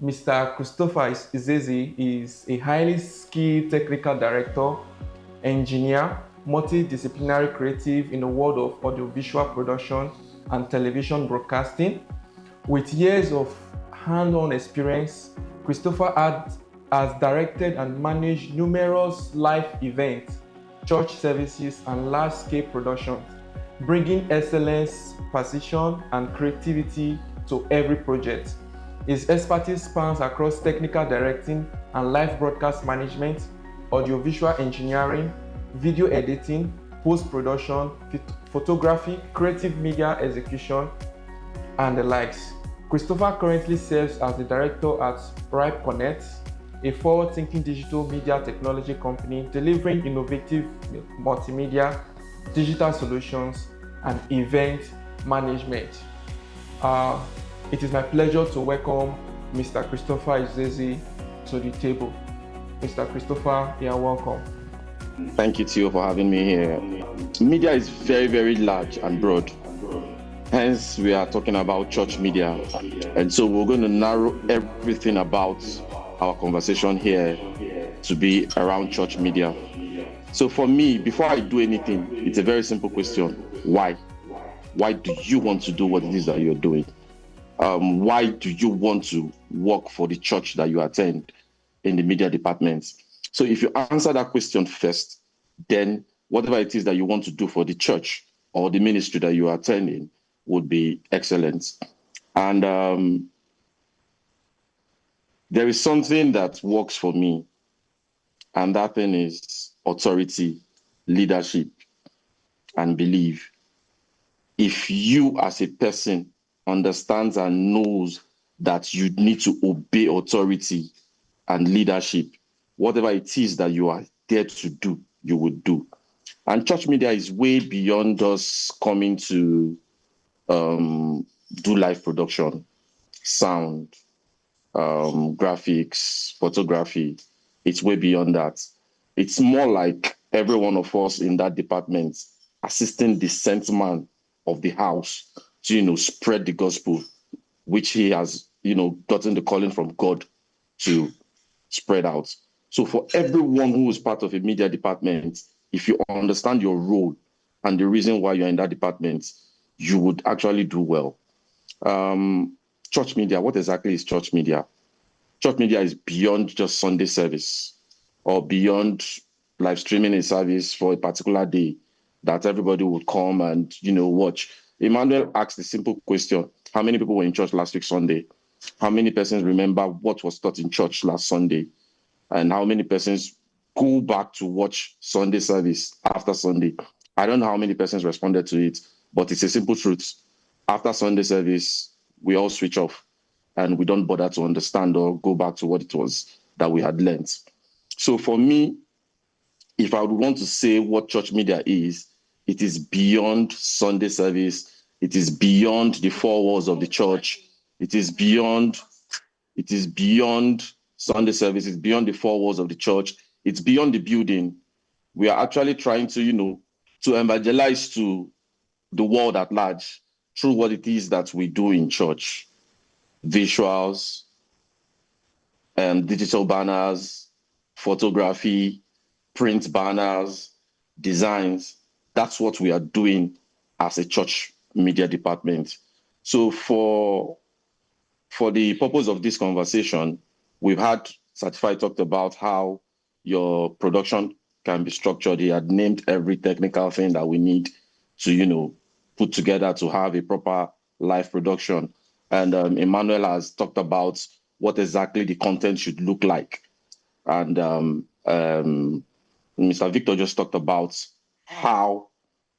Mr. Christopher Uzezee is a highly skilled technical director, engineer, multidisciplinary creative in the world of audiovisual production and television broadcasting. With years of hand-on experience, Christopher has directed and managed numerous live events, church services, and large-scale productions, bringing excellence, precision, and creativity to every project. His expertise spans across technical directing and live broadcast management, audiovisual engineering, video editing, post-production, photography, creative media execution, and the likes. Christopher currently serves as the director at Ripe Connect, a forward-thinking digital media technology company delivering innovative multimedia, digital solutions, and event management. Uh, it is my pleasure to welcome Mr. Christopher Uzezee to the table. Mr. Christopher, you are welcome. Thank you, Theo, for having me here. Media is very, very large and broad. Hence, we are talking about church media. And so we're going to narrow everything about our conversation here to be around church media. So for me, before I do anything, it's a very simple question. Why? Why do you want to do what it is that you're doing? Why do you want to work for the church that you attend in the media department? So if you answer that question first, then whatever it is that you want to do for the church or the ministry that you are attending would be excellent. And there is something that works for me, and that thing is authority, leadership, and belief. If you as a person understands and knows that you need to obey authority and leadership, whatever it is that you are there to do, you would do. And church media is way beyond us coming to do live production, sound, graphics, photography. It's way beyond that. It's more like every one of us in that department assisting the sent man of the house to, spread the gospel, which he has, gotten the calling from God to spread out. So for everyone who is part of a media department, if you understand your role and the reason why you're in that department, you would actually do well. Church media, what exactly is church media? Church media is beyond just Sunday service or beyond live streaming a service for a particular day that everybody would come and, watch. Emmanuel asked a simple question. How many people were in church last week Sunday? How many persons remember what was taught in church last Sunday? And how many persons go back to watch Sunday service after Sunday? I don't know how many persons responded to it, but it's a simple truth. After Sunday service, we all switch off and we don't bother to understand or go back to what it was that we had learned. So for me, if I would want to say what church media is, it is beyond Sunday service. It is beyond the four walls of the church. It is beyond Sunday service. It's beyond the four walls of the church. It's beyond the building. We are actually trying to, to evangelize to the world at large through what it is that we do in church. Visuals, digital banners, photography, print banners, designs. That's what we are doing as a church media department. So for the purpose of this conversation, we've had Certified talked about how your production can be structured. He had named every technical thing that we need to, put together to have a proper live production. And Emmanuel has talked about what exactly the content should look like. And Mr. Victor just talked about how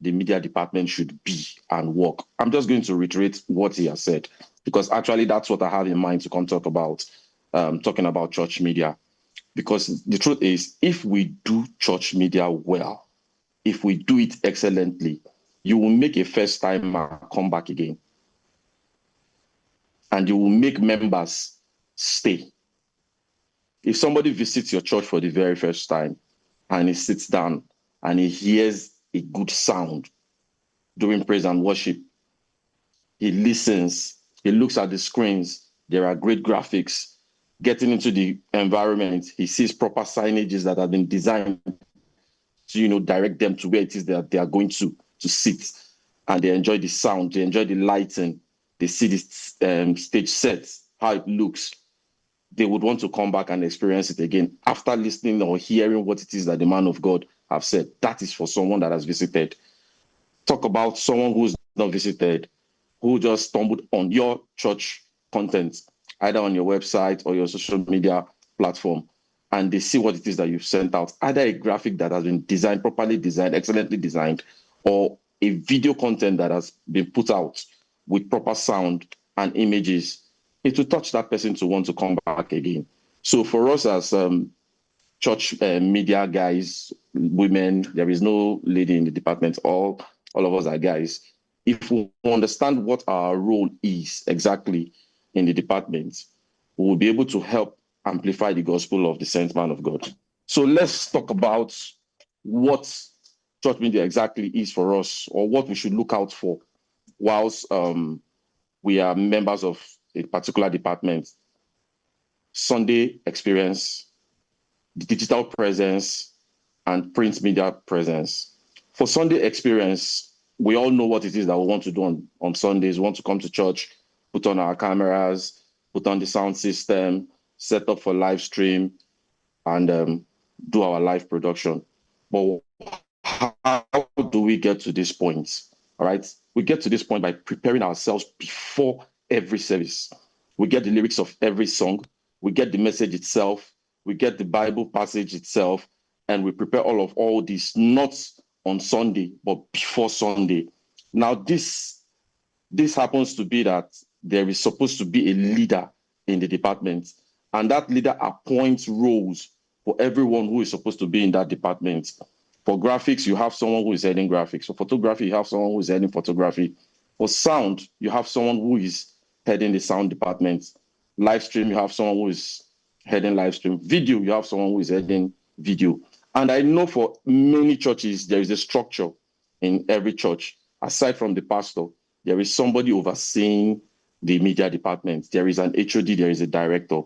the media department should be and work. I'm just going to reiterate what he has said, because actually that's what I have in mind to come talk about, talking about church media. Because the truth is, if we do church media well, if we do it excellently, you will make a first timer come back again. And you will make members stay. If somebody visits your church for the very first time and he sits down and he hears a good sound during praise and worship, he listens, he looks at the screens, there are great graphics, getting into the environment, he sees proper signages that have been designed to, direct them to where it is that they are going to sit. And they enjoy the sound, they enjoy the lighting, they see the stage set, how it looks. They would want to come back and experience it again after listening or hearing what it is that the man of God have said. That is for someone that has visited. Talk about someone who's not visited, who just stumbled on your church content, either on your website or your social media platform, and they see what it is that you've sent out, either a graphic that has been designed, properly designed, excellently designed, or a video content that has been put out with proper sound and images. It will touch that person to want to come back again. So for us as church media guys, women, there is no lady in the department. All of us are guys. If we understand what our role is exactly in the department, we will be able to help amplify the gospel of the sent man of God. So let's talk about what church media exactly is for us, or what we should look out for whilst we are members of a particular department. Sunday experience, digital presence, and print media presence. For Sunday experience, we all know what it is that we want to do on Sundays. We want to come to church, put on our cameras, put on the sound system, set up for live stream, and do our live production. But how do we get to this point? All right. We get to this point by preparing ourselves before every service. We get the lyrics of every song. We get the message itself. We get the Bible passage itself. And we prepare all this, not on Sunday, but before Sunday. Now, this happens to be that there is supposed to be a leader in the department. And that leader appoints roles for everyone who is supposed to be in that department. For graphics, you have someone who is heading graphics. For photography, you have someone who is heading photography. For sound, you have someone who is heading the sound department. Live stream, you have someone who is heading live stream. Video, you have someone who is heading video. And I know for many churches, there is a structure in every church. Aside from the pastor, there is somebody overseeing the media department. There is an HOD, there is a director.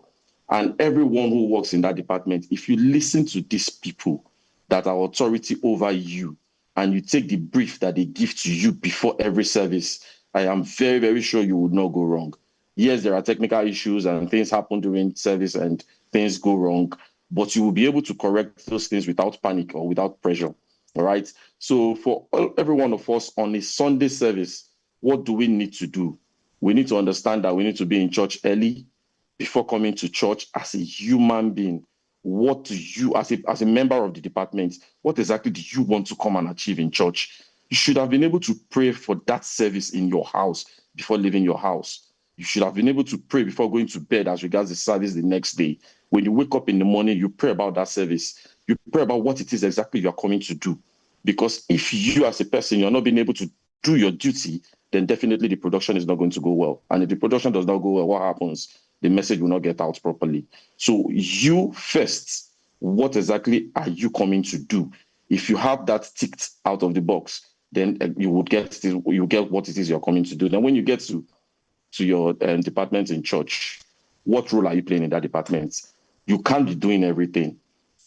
And everyone who works in that department, if you listen to these people that are authority over you, and you take the brief that they give to you before every service, I am very, very sure you would not go wrong. Yes, there are technical issues and things happen during service and things go wrong, but you will be able to correct those things without panic or without pressure. All right. So for every one of us on a Sunday service, what do we need to do? We need to understand that we need to be in church early before coming to church as a human being. What do you, as a member of the department, what exactly do you want to come and achieve in church? You should have been able to pray for that service in your house before leaving your house. You should have been able to pray before going to bed as regards the service the next day. When you wake up in the morning, you pray about that service. You pray about what it is exactly you are coming to do. Because if you as a person, you're not being able to do your duty, then definitely the production is not going to go well. And if the production does not go well, what happens? The message will not get out properly. So you first, what exactly are you coming to do? If you have that ticked out of the box, then you get what it is you're coming to do. Then when you get to your department in church, what role are you playing in that department? You can't be doing everything.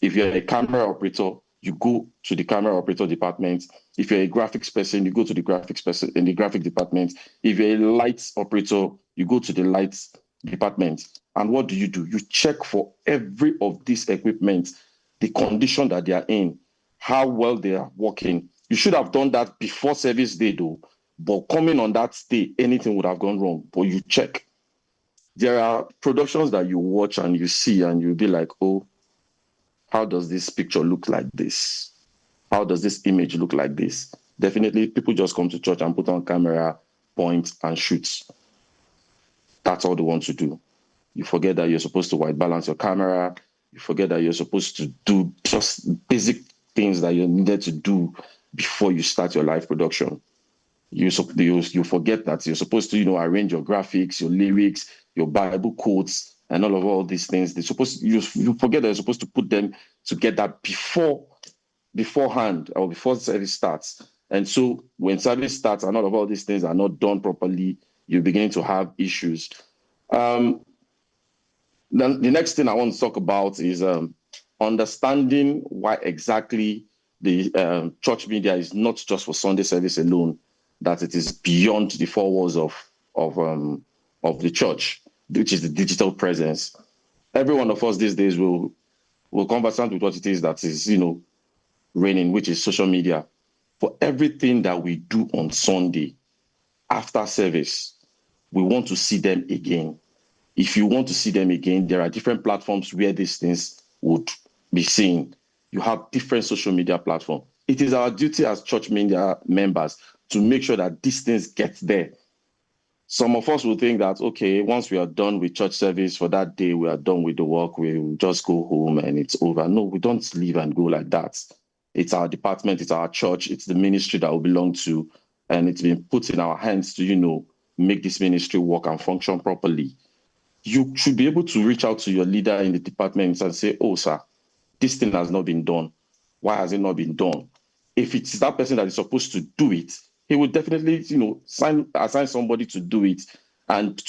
If you're a camera operator, you go to the camera operator department. If you're a graphics person, you go to the graphics person in the graphic department. If you're a lights operator, you go to the lights department. And what do? You check for every of these equipment, the condition that they are in, how well they are working. You should have done that before service day though, but coming on that day, anything would have gone wrong, but you check. There are productions that you watch and you see and you'll be like, oh, how does this picture look like this? How does this image look like this? Definitely people just come to church and put on camera, point and shoot. That's all they want to do. You forget that you're supposed to white balance your camera. You forget that you're supposed to do just basic things that you needed to do before you start your live production. You forget that you're supposed to, arrange your graphics, your lyrics, your Bible quotes, and all these things. You forget that you're supposed to put them together beforehand or before service starts. And so when service starts and all these things are not done properly, you begin to have issues. Then the next thing I want to talk about is understanding why exactly the church media is not just for Sunday service alone, that it is beyond the four walls of the church, which is the digital presence. Every one of us these days will conversant with what it is that is, reigning, which is social media. For everything that we do on Sunday after service, we want to see them again. If you want to see them again, there are different platforms where these things would be seen. You have different social media platforms. It is our duty as church media members to make sure that these things get there. Some of us will think that, okay, once we are done with church service for that day, we are done with the work, we will just go home and it's over. No, we don't leave and go like that. It's our department, it's our church, it's the ministry that we belong to, and it's been put in our hands to, make this ministry work and function properly. You should be able to reach out to your leader in the department and say, oh, sir, this thing has not been done. Why has it not been done? If it's that person that is supposed to do it, he will definitely, assign somebody to do it. And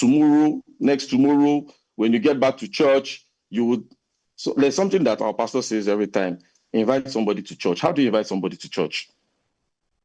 next tomorrow, when you get back to church, you would. So there's something that our pastor says every time: invite somebody to church. How do you invite somebody to church?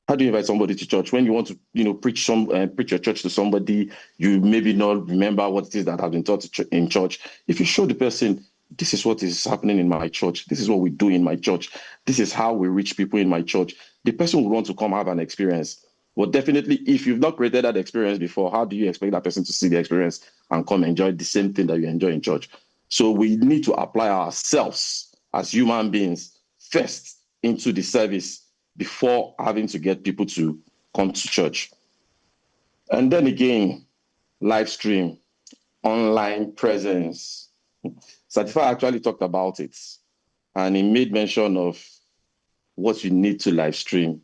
How do you invite somebody to church? When you want to, preach your church to somebody, you maybe not remember what it is that has been taught in church. If you show the person, this is what is happening in my church, this is what we do in my church, this is how we reach people in my church, the person will want to come have an experience. But definitely, if you've not created that experience before, how do you expect that person to see the experience and come enjoy the same thing that you enjoy in church? So we need to apply ourselves as human beings first into the service before having to get people to come to church. And then again, live stream, online presence. Certify actually talked about it, and he made mention of what you need to live stream: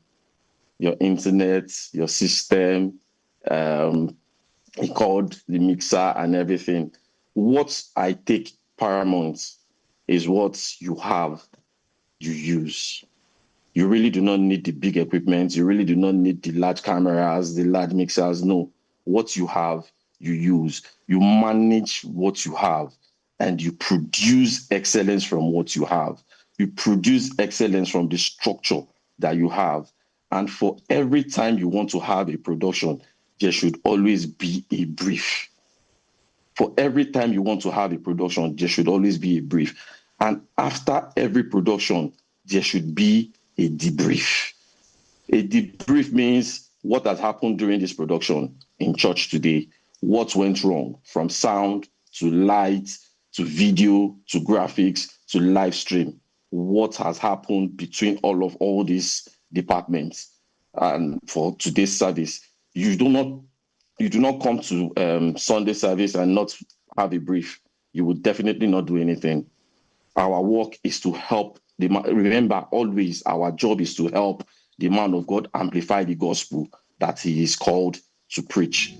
your internet, your system, he called the mixer and everything. What I take paramount is what you have, you use. You really do not need the big equipment. You really do not need the large cameras, the large mixers. No, what you have, you use. You manage what you have, and you produce excellence from what you have. You produce excellence from the structure that you have. And for every time you want to have a production, there should always be a brief. For every time you want to have a production, there should always be a brief. And after every production, there should be a debrief. A debrief means what has happened during this production in church today, what went wrong, from sound to light to video to graphics to live stream, what has happened between all these departments. And for today's service, you do not come to Sunday service and not have a brief. You will definitely not do anything. Our work is to help remember, always our job is to help the man of God amplify the gospel that he is called to preach.